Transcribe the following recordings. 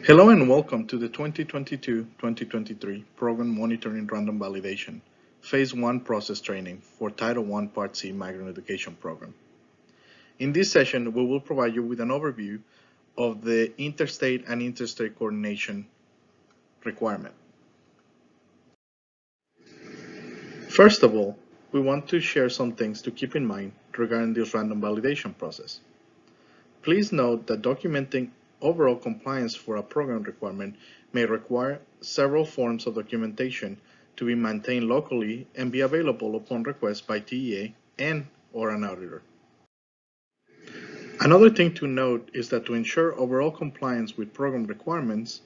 Hello and welcome to the 2022-2023 Program Monitoring Random Validation Phase 1 Process Training for Title I Part C Migrant Education Program. In this session, we will provide you with an overview of the Interstate and Interstate Coordination requirement. First of all, we want to share some things to keep in mind regarding this random validation process. Please note that documenting overall compliance for a program requirement may require several forms of documentation to be maintained locally and be available upon request by TEA and/or an auditor. Another thing to note is that to ensure overall compliance with program requirements,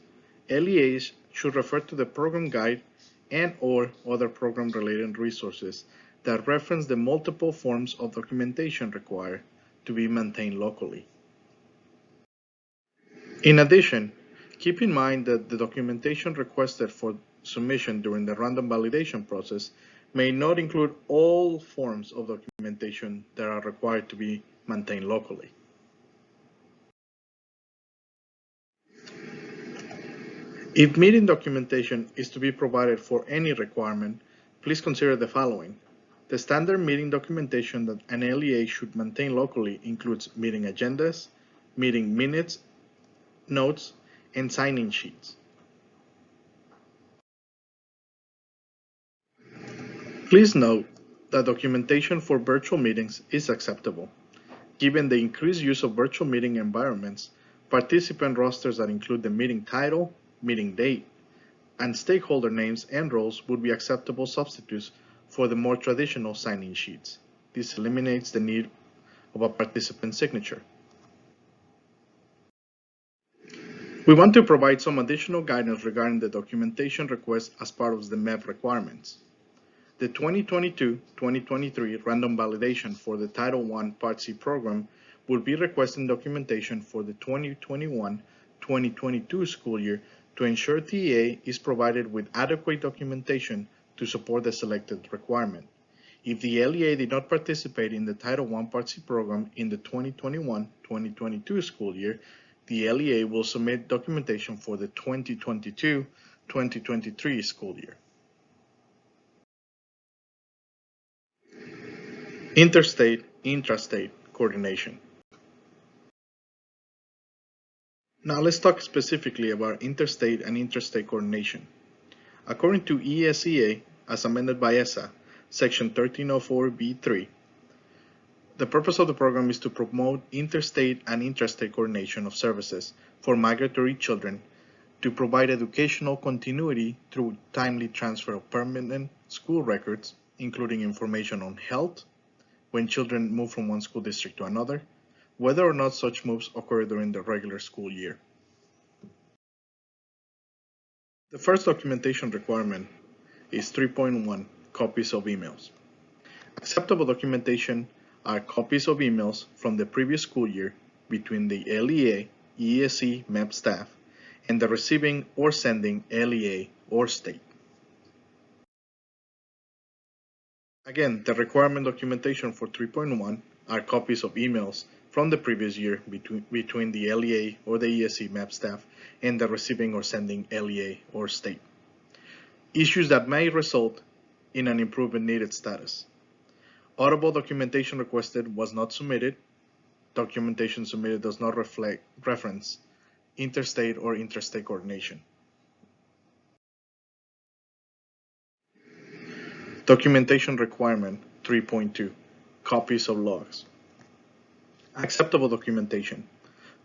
LEAs should refer to the program guide and/or other program-related resources that reference the multiple forms of documentation required to be maintained locally. In addition, keep in mind that the documentation requested for submission during the random validation process may not include all forms of documentation that are required to be maintained locally. If meeting documentation is to be provided for any requirement, please consider the following. The standard meeting documentation that an LEA should maintain locally includes meeting agendas, meeting minutes, notes, and sign-in sheets. Please note that documentation for virtual meetings is acceptable. Given the increased use of virtual meeting environments, participant rosters that include the meeting title, meeting date, and stakeholder names and roles would be acceptable substitutes for the more traditional sign-in sheets. This eliminates the need of a participant signature. We want to provide some additional guidance regarding the documentation request as part of the MEV requirements. The 2022-2023 random validation for the Title I Part C program will be requesting documentation for the 2021-2022 school year to ensure TEA is provided with adequate documentation to support the selected requirement. If the LEA did not participate in the Title I Part C program in the 2021-2022 school year, the LEA will submit documentation for the 2022-2023 school year. Interstate, Intrastate Coordination. Now let's talk specifically about interstate and interstate coordination. According to ESEA, as amended by ESA, Section 1304B3, the purpose of the program is to promote interstate and intrastate coordination of services for migratory children to provide educational continuity through timely transfer of permanent school records, including information on health, when children move from one school district to another, whether or not such moves occur during the regular school year. The first documentation requirement is 3.1, copies of emails. Acceptable documentation are copies of emails from the previous school year between the LEA, ESE, MEP staff, and the receiving or sending LEA or state. Again, the requirement documentation for 3.1 are copies of emails from the previous year between the LEA or the ESE MEP staff and the receiving or sending LEA or state. Issues that may result in an improvement needed status. Audible documentation requested was not submitted. Documentation submitted does not reference interstate or interstate coordination. Documentation requirement 3.2, copies of logs. Acceptable documentation,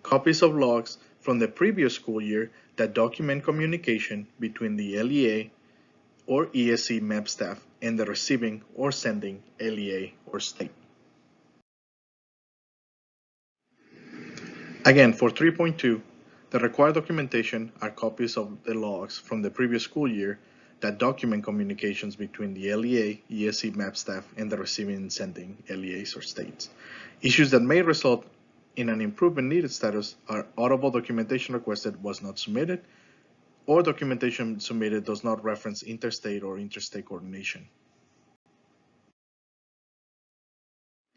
copies of logs from the previous school year that document communication between the LEA or ESE MEP staff and the receiving or sending LEA or state. Again, for 3.2, the required documentation are copies of the logs from the previous school year that document communications between the LEA, ESE MEP staff, and the receiving and sending LEAs or states. Issues that may result in an improvement needed status are audible documentation requested was not submitted, or documentation submitted does not reference interstate or interstate coordination.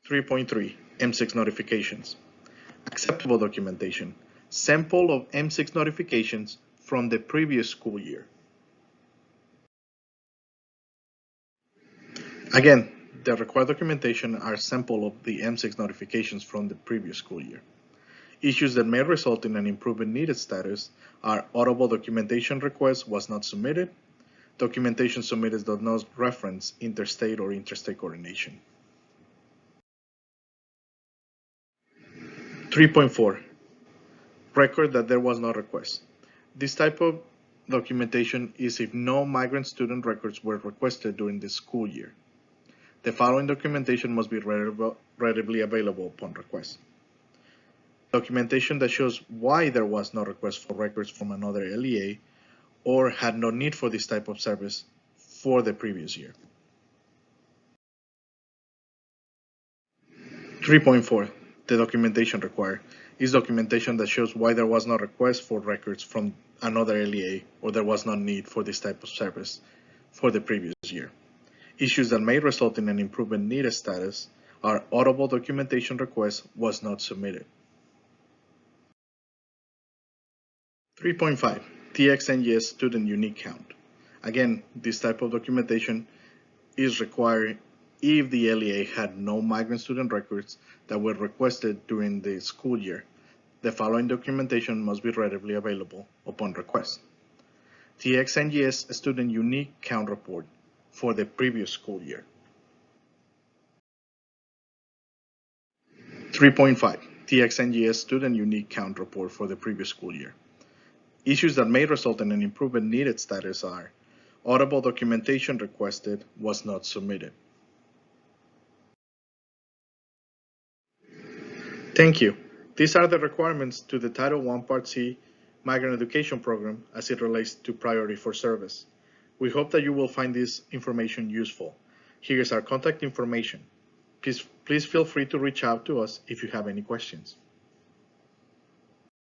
3.3, M6 notifications. Acceptable documentation. sample of M6 notifications from the previous school year. Again, the required documentation are sample of the M6 notifications from the previous school year. Issues that may result in an improvement needed status are audible documentation request was not submitted, documentation submitted does not reference interstate or intrastate coordination. 3.4. Record that there was no request. This type of documentation is if no migrant student records were requested during the school year. The following documentation must be readily available upon request. Documentation that shows why there was no request for records from another LEA or had no need for this type of service for the previous year. 3.4. The documentation required is documentation that shows why there was no request for records from another LEA or there was no need for this type of service for the previous year. Issues that may result in an improvement needed status are audible documentation request was not submitted. 3.5. TXNGS student unique count. Again, this type of documentation is required if the LEA had no migrant student records that were requested during the school year. The following documentation must be readily available upon request. TXNGS student unique count report for the previous school year. 3.5. TXNGS student unique count report for the previous school year. Issues that may result in an improvement needed status are audible documentation requested was not submitted. Thank you. These are the requirements to the Title I Part C Migrant Education Program as it relates to priority for service. We hope that you will find this information useful. Here is our contact information. Please feel free to reach out to us if you have any questions.